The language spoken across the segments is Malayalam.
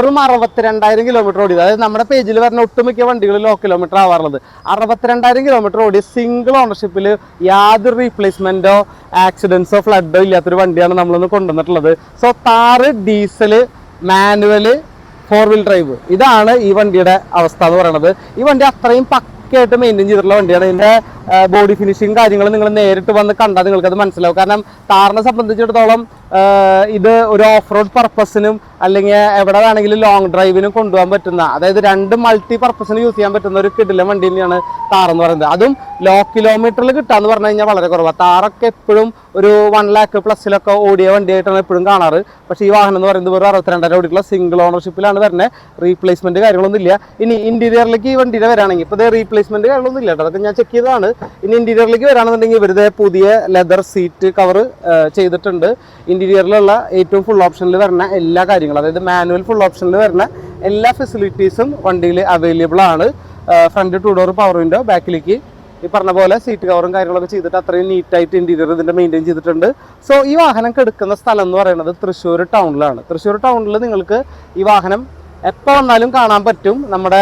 വെറും 62,000 കിലോമീറ്റർ ഓടി. അതായത് നമ്മുടെ പേജിൽ വരുന്ന ഒട്ടുമിക്ക വണ്ടികൾ ലോ കിലോമീറ്റർ ആവാറുള്ളത്. 62,000 കിലോമീറ്റർ ഓടി സിംഗിൾ ഓണർഷിപ്പിൽ യാതൊരു റീപ്ലേസ്മെന്റോ ആക്സിഡൻസോ ഫ്ലഡോ ഇല്ലാത്തൊരു വണ്ടിയാണ് നമ്മളൊന്ന് കൊണ്ടുവന്നിട്ടുള്ളത്. So Thar diesel manual 4-wheel drive, ഇതാണ് ഈ വണ്ടിയുടെ അവസ്ഥ എന്ന് പറയുന്നത്. ഈ വണ്ടി അത്രയും പക്കയായിട്ട് മെയിൻറ്റെയിൻ ചെയ്തിട്ടുള്ള വണ്ടിയാണ്. ഇതിന്റെ ബോഡി ഫിനിഷിങ് കാര്യങ്ങൾ നിങ്ങൾ നേരിട്ട് വന്ന് കണ്ടാൽ നിങ്ങൾക്കത് മനസ്സിലാവും. കാരണം താറിനെ സംബന്ധിച്ചിടത്തോളം ഇത് ഒരു ഓഫ് റോഡ് പർപ്പസിനും അല്ലെങ്കിൽ എവിടെ വേണമെങ്കിലും ലോങ് ഡ്രൈവിനും കൊണ്ടുപോകാൻ പറ്റുന്ന, അതായത് രണ്ട് മൾട്ടി പർപ്പസിന് യൂസ് ചെയ്യാൻ പറ്റുന്ന ഒരു കിടിലൻ വണ്ടി തന്നെയാണ് താറെന്ന് പറയുന്നത്. അതും ലോ കിലോമീറ്ററിൽ കിട്ടാന്ന് പറഞ്ഞു കഴിഞ്ഞാൽ വളരെ കുറവാണ്. താറൊക്കെ എപ്പോഴും ഒരു 1 lakh പ്ലസിലൊക്കെ ഓടിയ വണ്ടിയായിട്ടാണ് എപ്പോഴും കാണാറ്. പക്ഷേ ഈ വാഹനം എന്ന് പറയുന്നത് വെറും 62,000 ഓടിയിട്ടുള്ള സിംഗിൾ ഓണർഷിപ്പിലാണ് വരുന്നത്. റീപ്ലേസ്മെന്റ് കാര്യങ്ങളൊന്നും ഇല്ല. ഇനി ഇന്റീരിയറിലേക്ക് ഈ വണ്ടിയുടെ വരാണെങ്കിൽ ഇപ്പോൾ റീപ്ലേസ്മെന്റ് കാര്യങ്ങളൊന്നും ഇല്ല കേട്ടോ, അതൊക്കെ ഞാൻ ചെക്ക് ചെയ്തതാണ്. ഇനി ഇന്റീരിയറിലേക്ക് വരാണെന്നുണ്ടെങ്കിൽ ഇവരുടെ പുതിയ ലെതർ സീറ്റ് കവർ ചെയ്തിട്ടുണ്ട്. ഇന്റീരിയറിലുള്ള ഏറ്റവും ഫുൾ ഓപ്ഷനിൽ വരുന്ന എല്ലാ കാര്യങ്ങളും, അതായത് മാനുവൽ ഫുൾ ഓപ്ഷനിൽ വരുന്ന എല്ലാ ഫെസിലിറ്റീസും വണ്ടിയിൽ അവൈലബിൾ ആണ്. ഫ്രണ്ട് 2 ഡോർ പവർ വിൻഡോ, ബാക്കിലേക്ക് ഈ പറഞ്ഞ പോലെ സീറ്റ് കവറും കാര്യങ്ങളൊക്കെ ചെയ്തിട്ട് അത്രയും നീറ്റായിട്ട് ഇന്റീരിയർ ഇതിന്റെ മെയിൻറ്റെയിൻ ചെയ്തിട്ടുണ്ട്. സോ ഈ വാഹനം എടുക്കുന്ന സ്ഥലം എന്ന് പറയുന്നത് തൃശ്ശൂർ ടൗണിലാണ്. തൃശ്ശൂർ ടൗണിൽ നിങ്ങൾക്ക് ഈ വാഹനം എപ്പോൾ വന്നാലും കാണാൻ പറ്റും. നമ്മുടെ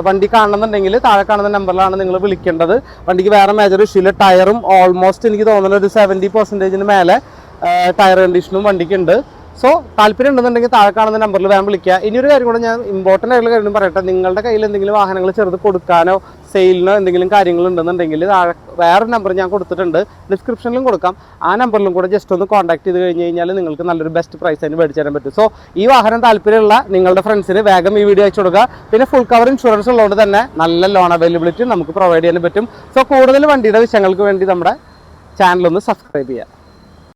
വണ്ടി കാണണമെന്നുണ്ടെങ്കിൽ താഴെ കാണുന്ന നമ്പറിലാണ് നിങ്ങൾ വിളിക്കേണ്ടത്. വണ്ടിക്ക് വേറെ മേജർ ഇഷ്യൂ ഇല്ല. ടയറും ഓൾമോസ്റ്റ് എനിക്ക് തോന്നുന്ന ഒരു 70% മേലെ ടയർ കണ്ടീഷനും വണ്ടിക്കുണ്ട്. സോ താല്പര്യം ഉണ്ടെന്നുണ്ടെങ്കിൽ താഴെ കാണുന്ന നമ്പറിൽ വേഗം വിളിക്കുക. ഇനിയൊരു കാര്യം കൂടെ ഞാൻ ഇമ്പോർട്ടൻ്റ് ആയിട്ടുള്ള കാര്യം പറയട്ടെ. നിങ്ങളുടെ കയ്യിൽ എന്തെങ്കിലും വാഹനങ്ങൾ ചെറുത് കൊടുക്കാനോ സെയിലിനോ എന്തെങ്കിലും കാര്യങ്ങളുണ്ടെന്നുണ്ടെങ്കിൽ താഴെ വേറൊരു നമ്പർ ഞാൻ കൊടുത്തിട്ടുണ്ട്, ഡിസ്ക്രിപ്ഷനിലും കൊടുക്കാം. ആ നമ്പറിലും കൂടെ ജസ്റ്റ് ഒന്ന് കോൺടാക്ട് ചെയ്ത് കഴിഞ്ഞ് കഴിഞ്ഞാൽ നിങ്ങൾക്ക് നല്ലൊരു ബെസ്റ്റ് പ്രൈസ് അതിന് മേടിച്ചു തരാൻ പറ്റും. സോ ഈ വാഹനം താല്പര്യമുള്ള നിങ്ങളുടെ ഫ്രണ്ട്സിന് വേഗം ഈ വീഡിയോ അയച്ചു കൊടുക്കുക. പിന്നെ ഫുൾ കവർ ഇൻഷുറൻസ് ഉള്ളതുകൊണ്ട് തന്നെ നല്ല ലോൺ അവൈലബിലിറ്റി നമുക്ക് പ്രൊവൈഡ് ചെയ്യാൻ പറ്റും. സോ കൂടുതൽ വണ്ടിയുടെ വിഷയങ്ങൾക്ക് വേണ്ടി നമ്മുടെ ചാനലൊന്ന് സബ്സ്ക്രൈബ് ചെയ്യുക.